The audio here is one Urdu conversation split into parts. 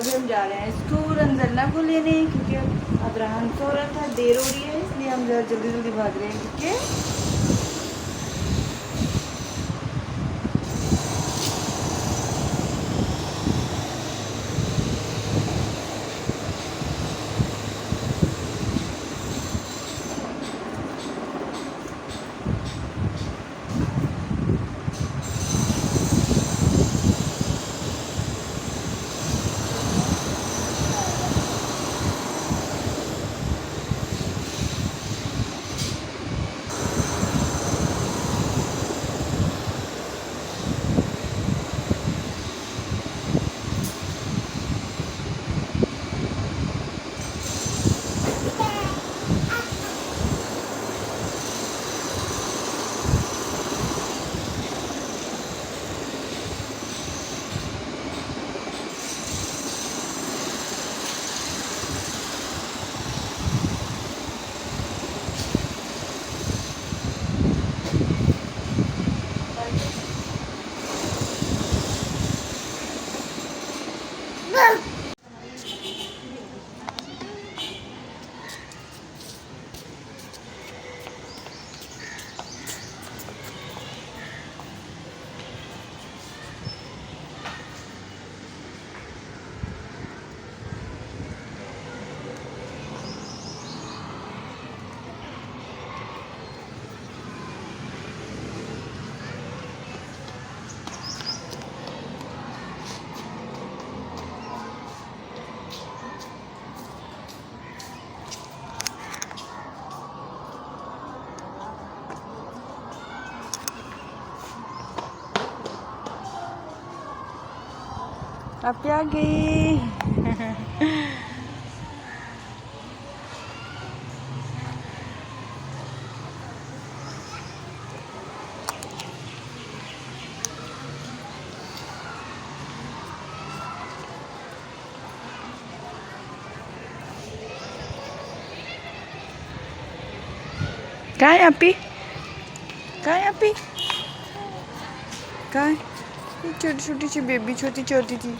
ابھی ہم جا رہے ہیں اسکول انزلنا کو لینے، کیونکہ اب رحان سو رہا تھا، دیر ہو رہی ہے، اس لیے ہم جلدی جلدی بھاگ رہے ہیں کیونکہ اب کیا گئی کہاں ہے اپی؟ کہاں ہے اپی؟ کہاں ہے؟ چھوٹی چھوٹی سی بیبی، چھوٹی چھوٹی تھی.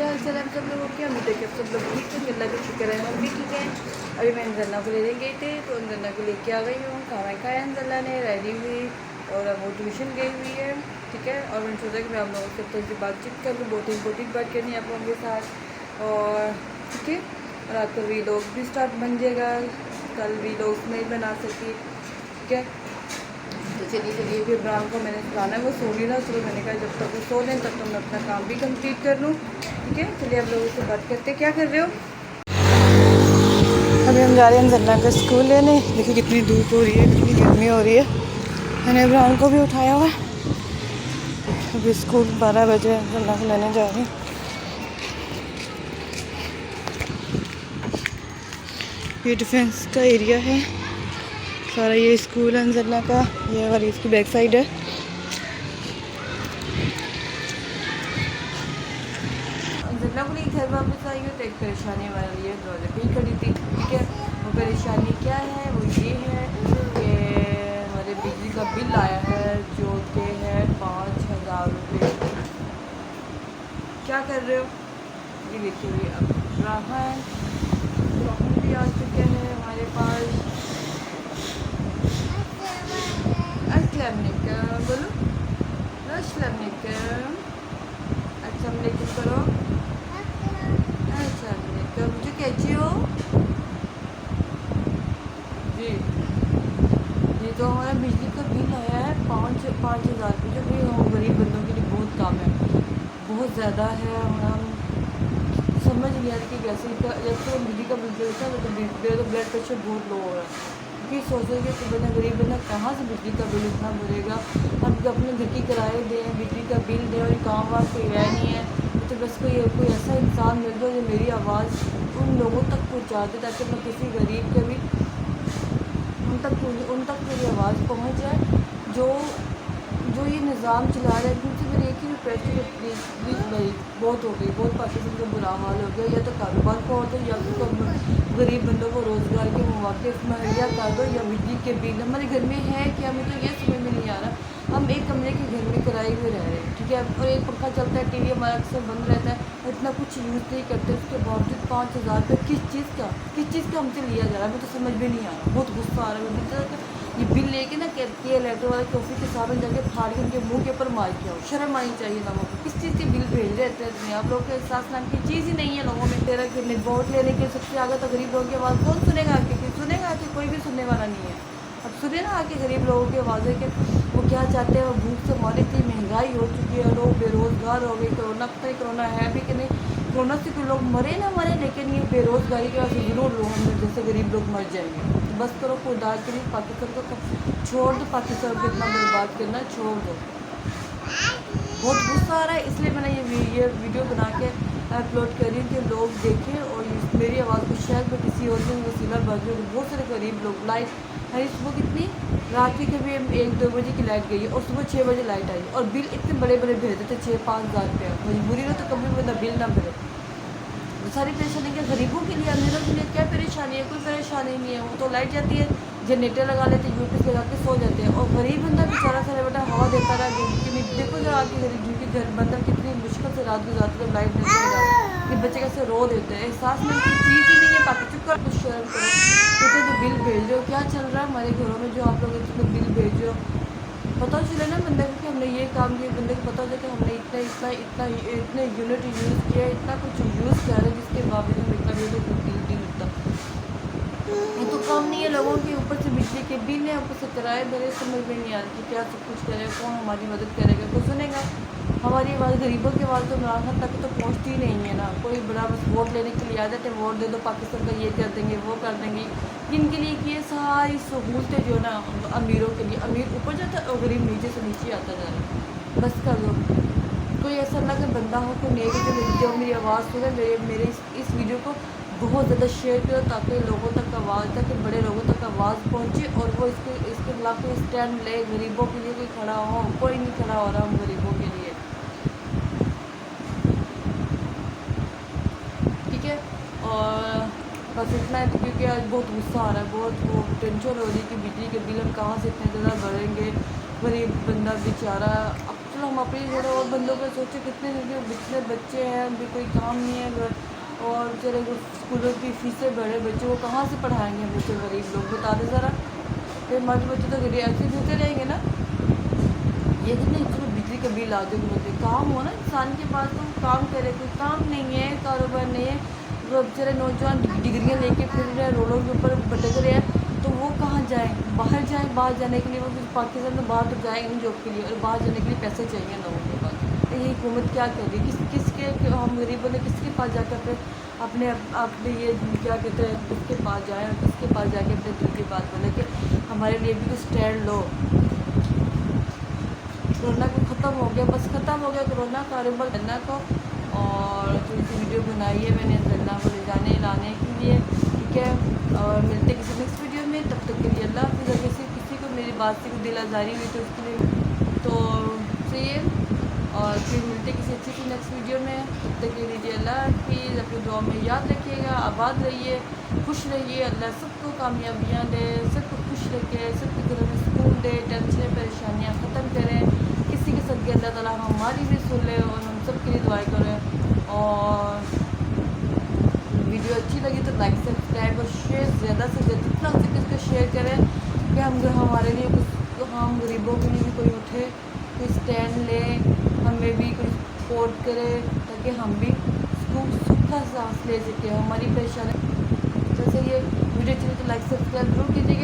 السلام سب لوگوں کی امید ہے کہ سب لوگ ٹھیک ہیں، اللہ کا شکر ہے ہم بھی ٹھیک ہیں. ابھی میں انزلہ کو لینے گئی تھی تو انزلہ کو لے کے آ گئی ہوں. کھانا کھایا انزلہ نے، ریڈی ہوئی اور اب وہ ٹیوشن گئی ہوئی ہے. ٹھیک ہے، اور میں نے سوچا کہ میں آپ لوگوں سے تھوڑی سی بات چیت کر لوں، بہت امپورٹنٹ بات کرنی ہے آپ لوگوں کے ساتھ. اور ٹھیک ہے، اور آپ کا ویلاگ بھی اسٹارٹ بن جائے گا. کل ویلاگس نہیں بنا سکی. ٹھیک ہے، تو چلیے پھر عمران کو میں نے سلانا ہے، وہ سو نہیں رہا. چلو میں نے کہا جب تک وہ سو لیں تب تک میں اپنا کام بھی کمپلیٹ کر لوں. ٹھیک ہے، چلیے آپ لوگوں سے بات کرتے ہیں. کیا کر رہے ہو؟ ابھی ہم جا رہے ہیں انزلہ کا اسکول لینے. دیکھیے کتنی دھوپ ہو رہی ہے، کتنی گرمی ہو رہی ہے. میں نے عمران کو بھی اٹھایا ہوا ہے. ابھی اسکول 12 بجے انزلہ کو لینے جا رہی ہوں. یہ ڈیفینس کا ایریا ہے سارا، یہ اسکول ہے انزلہ کا، یہ والی اس کی بیک سائڈ ہے. انزلہ کو نہیں گھر واپس آئی ہو تو ایک پریشانی والی ہے، دروازے پہ ہی کھڑی تھی. ٹھیک ہے، وہ پریشانی کیا ہے؟ وہ یہ ہے کہ ہمارے بجلی کا بل آیا ہے جو کہ ہے 5000 روپے. کیا کر رہے ہو؟ یہ دیکھیے اب راہن بھی آ چکے ہیں ہمارے پاس. السلام علیکم بولو. السلام علیکم. السلام علیکم کرو. السلام علیکم. مجھے کیچی ہو جی. یہ تو ہمارا بجلی کا بل آیا ہے 5,000 روپے، جو کہ ہم غریب بندوں کے لیے بہت کام ہے، بہت زیادہ ہے. ہم سمجھ نہیں آتی کہ کیسے جب سے بجلی کا بل دیتا ہے تو میرا تو بلڈ پریشر بہت لو ہو رہا ہے. کیونکہ سوچیں گے کہ بندہ غریب بندہ کہاں سے بجلی کا بل اتنا بھرے گا. ہم اپنے گھر کی کرائے دیں، بجلی کا بل دیں، اور کام وام کوئی ہے نہیں ہے. تو بس کوئی ایسا انسان مل دو جو میری آواز ان لوگوں تک پہنچا دے، تاکہ میں کسی غریب کے بھی ان تک میری آواز پہنچ جائے جو جو یہ نظام چلا رہے ہیں، ان سے میری ایک ہی ریکویسٹ ہے، پلیز پلیز بھائی بہت ہو گئی، بہت پاکستان کا برا حال ہو گیا، یا تو کاروبار کو دو، یا پھر غریب بندوں کو روزگار کے مواقع مہیا کر دو، یا بجلی کے بل ہمارے گھر میں ہے کہ ہمیں تو یہ سمجھ میں نہیں آ رہا، ہم ایک کمرے کے گھر میں کرائے ہوئے رہ رہے ہیں، ٹھیک ہے، اور ایک پنکھا چلتا ہے، ٹی وی ہمارا اکثر بند رہتا ہے، اتنا کچھ یوز نہیں کرتے، اس کے باوجود 5,000 روپے کس چیز کا ہم سے لیا جا رہا ہے، مجھے تو سمجھ میں نہیں آ رہا، بہت غصہ آ رہا ہے مجھے، یہ بل لے کے نا کہتی ہے لیٹر والے کے آفس کے سامنے جا کے پھاڑ کے ان کے منہ کے اوپر مار کے آؤ، شرم آنی چاہیے لوگوں کو، کس چیز کے بل بھیج رہے ہیں آپ لوگ کے احساس نام کی چیز ہی نہیں ہے لوگوں میں، تیرا کہ ووٹ لینے کے سب سے آگے تو غریب لوگوں کی آواز کون سنے گا، سنے گا کہ کوئی بھی سننے والا نہیں ہے، اب سنے نا آ کے غریب لوگوں کی آوازیں کہ وہ کیا چاہتے ہیں، وہ بھوک سے مارے، اتنی مہنگائی ہو چکی ہے، لوگ بے روزگار ہو گئے، کرونا پتہ نہیں کرونا ہے بھی کہ نہیں، کرونا سے کوئی لوگ مرے نہ مرے، لیکن یہ بے روزگاری کی وجہ سے ضرور لوگ ہم جیسے غریب لوگ مر جائیں گے، بس کرو خدا کے لیے پاکستان کو چھوڑ دو، پاکستان کو اتنا برباد کرنا چھوڑ دو، بہت غصہ آ رہا ہے، اس لیے میں نے یہ ویڈیو بنا کے اپلوڈ کر رہی ہوں کہ لوگ دیکھیں اور میری آواز کو شاید میں کسی اور میں وسیلہ بھر دوں، بہت سارے غریب لوگ لائٹ ہے صبح کتنی رات کی کبھی 1-2 بجے کی لائٹ گئی ہے اور صبح 6 بجے لائٹ آئی اور بل اتنے بڑے بڑے بھیج دیتے 6-5 ہزار روپیہ، مجبوری ہو تو کبھی بندہ بل نہ بھرے، ساری پریشانی کیا غریبوں کے لیے، امیروں کے لیے کیا پریشانی ہے، کوئی پریشانی نہیں ہے، وہ تو لائٹ جاتی ہے، جنریٹر لگا لیتے، یو پی لگا کے سو جاتے ہیں، اور غریب بندہ بیچارہ سارا بیٹا ہوا دیتا رہا، دیکھو جو آج کے غریب جن کے گھر بندہ کتنی مشکل سے رات گزارتے جب لائٹ نہیں جاتی، یہ بچے کیسے رو دیتے ہیں، احساس میں کوئی چیز ہی نہیں ہے، باقی چپ کر کچھ شرم کرو، کتنے جو بل بھیج رہے ہو، کیا چل رہا ہے ہمارے گھروں میں جو آپ لوگ اتنے بل بھیج رہے ہو، پتہ چلے نا بندے کو کہ ہم نے یہ کام کیا، بندے کو پتہ چلے کہ ہم نے اتنے یونٹ یوز کیا، اتنا کچھ یوز کیا ہے جس کے باوجود ہم اتنا بل نہیں ملتا، یہ تو کام نہیں ہے لوگوں کے اوپر سے بجلی کے بل ہیں، اوپر سے کرائے بھرے، سمجھ میں نہیں آ رہی کہ کیا سب کچھ کرے گا، کون ہماری مدد کرے گا، کوئی سنے گا ہماری آواز، غریبوں کی آواز تو عمران خان تک تو پہنچتی ہی نہیں ہے نا، کوئی بڑا بس ووٹ لینے کے لیے آ جاتے ہیں، ووٹ دے دو پاکستان کا یہ کر دیں گے وہ کر دیں گے، جن کے لیے کہ یہ ساری سہولتیں جو ہے نا امیروں کے لیے، امیر اوپر جاتا ہے اور غریب نیچے سے نیچے آتا جا رہا ہے، بس کر دو، کوئی ایسا اللہ کا بندہ ہو کوئی نیک جو میری آواز سنے، میرے اس ویڈیو کو بہت زیادہ شیئر کرو تاکہ لوگوں تک آواز، تاکہ بڑے لوگوں تک آواز پہنچے اور وہ اس کے خلاف کوئی اسٹینڈ لے، غریبوں کے لیے کوئی کھڑا ہو، کوئی نہیں کھڑا ہو رہا ہم غریبوں کے لیے، ٹھیک ہے، اور بس اتنا ہے کیونکہ آج بہت غصہ آ رہا ہے، بہت ٹینشن ہو رہی ہے کہ بجلی کے بل ہم کہاں سے اتنے زیادہ بھریں گے، غریب بندہ بیچارہ، اب چلو ہم اپنی تھوڑے اور بندوں کو سوچے، کتنے بچے ہیں، ان بھی کوئی کام نہیں ہے، اور چلے اسکولوں کی فیسیں بڑھے، بچوں کو کہاں سے پڑھائیں گے ہم بچے غریب لوگ، بتا دیں ذرا، پھر ہمارے بچے تو غریب ایسے ہوتے رہیں گے نا، یہ تو نہیں چلو بجلی کا بل آ جائے بولتے کام ہو نا انسان کے پاس تو کام کرے، کوئی کام نہیں ہے، کاروبار نہیں ہے، وہ بیچارے نوجوان ڈگریاں لے کے پھر رہے ہیں، روڈوں کے اوپر بھٹک رہے ہیں، تو وہ کہاں جائیں، باہر جانے کے لیے وہ پاکستان میں باہر تو جائیں گے جاب کے لیے، اور باہر جانے کے لیے پیسے چاہیے لوگوں کے پاس، تو یہ حکومت کیا کر رہی ہے، کس کے ہم غریبوں نے کس کے پاس جا کر اپنے یہ کیا کہتے ہیں کس کے پاس جائیں اور کس کے پاس جا کے اپنے دل کی بات بولے کہ ہمارے لیے بھی تو اسٹینڈ لو، کرونا کو ختم ہو گیا، بس ختم ہو گیا کرونا، کاروبار کرنا کو، اور تھوڑی سی ویڈیو بنائی ہے میں نے اللہ کو لے جانے لانے کے لیے، ٹھیک ہے، اور ملتے کسی نیکسٹ ویڈیو میں، تب تک کے لیے اللہ حافظ، اگر کسی کو میری بات سے کوئی دل آزاری ہوئی تو اس کے لیے تو چاہیے، اور پھر ملتے کسی اچھی سی نیکسٹ ویڈیو میں، تب تک کے لیے اللہ حافظ، اپنی دعا میں یاد رکھیے گا، آباد رہیے، خوش رہیے، اللہ سب کو کامیابیاں دے، سب کو خوش رکھے، سب کے گھروں میں سکون دے، ٹینشنیں پریشانیاں ختم کریں، کسی کے صدقے اللہ تعالیٰ ہماری بھی سن لے اور ہم سب کے لیے دعائیں کریں، اور ویڈیو اچھی لگی تو لائک سبسکرائب اور شیئر زیادہ سے زیادہ جتنا ہو سکے اس کو شیئر کریں کہ ہمارے لیے کچھ، ہم غریبوں کے لیے بھی کوئی اٹھے، کوئی اسٹینڈ لے، ہمیں بھی کوئی سپورٹ کرے تاکہ ہم بھی سکھ کا سانس لے سکیں، ہماری پریشانی، جیسے یہ ویڈیو اچھی لگی تو لائک سبسکرائب ضرور کیجیے.